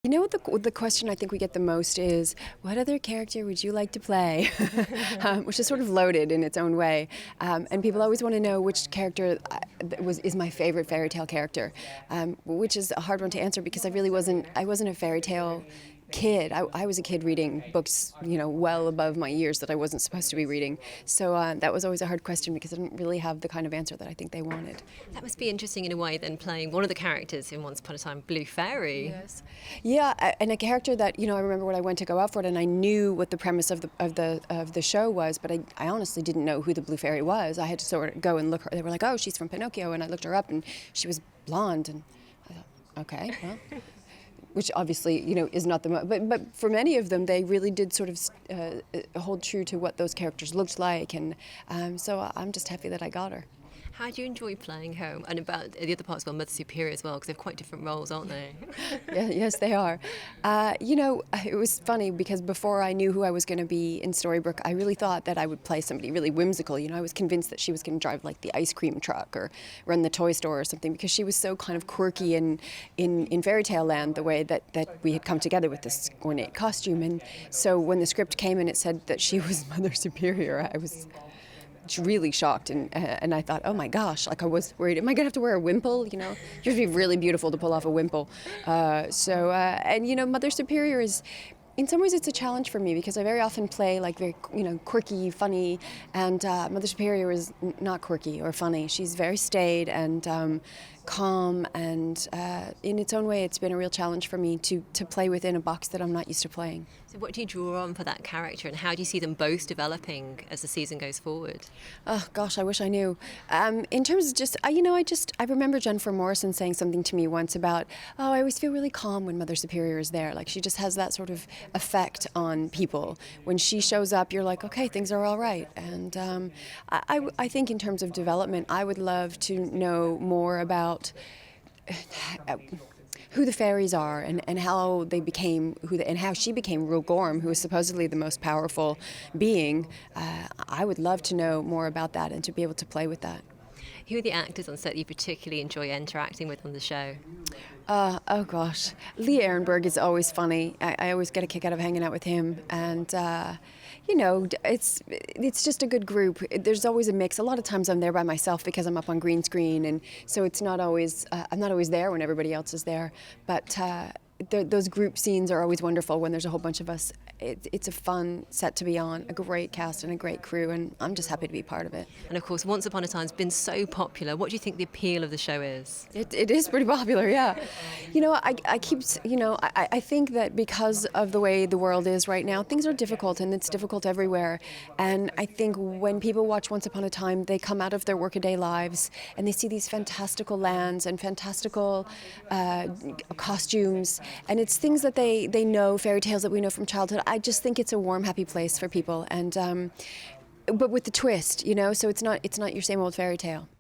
You know what the question I think we get the most is, what other character would you like to play? Which is sort of loaded in its own way. And people always want to know which character is my favorite fairy tale character, which is a hard one to answer because I wasn't a fairy tale kid. I was a kid reading books, well above my years that I wasn't supposed to be reading. So that was always a hard question because I didn't really have the kind of answer that I think they wanted. That must be interesting in a way then, playing one of the characters in Once Upon a Time, Blue Fairy. Yes. Yeah, and a character that, I remember when I went to go out for it and I knew what the premise of the show was, but I honestly didn't know who the Blue Fairy was. I had to sort of go and look her. They were like, "Oh, she's from Pinocchio," and I looked her up and she was blonde, and I thought, okay, well. Which obviously, is not but for many of them, they really did sort of hold true to what those characters looked like, and so I'm just happy that I got her. How do you enjoy playing her? And about the other parts, well, Mother Superior as well, because they're quite different roles, aren't they? Yeah, yes, they are. It was funny because before I knew who I was going to be in Storybrooke, I really thought that I would play somebody really whimsical. I was convinced that she was going to drive like the ice cream truck or run the toy store or something because she was so kind of quirky in fairy tale land, the way that we had come together with this ornate costume. And so when the script came and it said that she was Mother Superior, I was really shocked, and I thought, oh my gosh, like I was worried, am I gonna have to wear a wimple? You have to be really beautiful to pull off a wimple. Mother Superior is, in some ways, it's a challenge for me because I very often play like very, quirky, funny, and Mother Superior is not quirky or funny. She's very staid and calm, and in its own way, it's been a real challenge for me to play within a box that I'm not used to playing. So what do you draw on for that character, and how do you see them both developing as the season goes forward? Oh gosh, I wish I knew. In terms of just, I remember Jennifer Morrison saying something to me once about, I always feel really calm when Mother Superior is there. Like she just has that sort of effect on people. When she shows up, you're like, okay, things are all right. And I think in terms of development, I would love to know more about who the fairies are and how they became and how she became Rule Gorm, who is supposedly the most powerful being. I would love to know more about that and to be able to play with that. Who are the actors on set you particularly enjoy interacting with on the show? Oh gosh, Lee Ehrenberg is always funny. I always get a kick out of hanging out with him, and it's just a good group. There's always a mix. A lot of times I'm there by myself because I'm up on green screen, and so it's not always I'm not always there when everybody else is there. But those group scenes are always wonderful when there's a whole bunch of us. It's a fun set to be on, a great cast and a great crew, and I'm just happy to be part of it. And of course, Once Upon a Time has been so popular. What do you think the appeal of the show is? It is pretty popular, yeah. I think that because of the way the world is right now, things are difficult, and it's difficult everywhere. And I think when people watch Once Upon a Time, they come out of their workaday lives and they see these fantastical lands and fantastical costumes, and it's things that they know, fairy tales that we know from childhood. I just think it's a warm, happy place for people, and but with the twist, so it's not your same old fairy tale.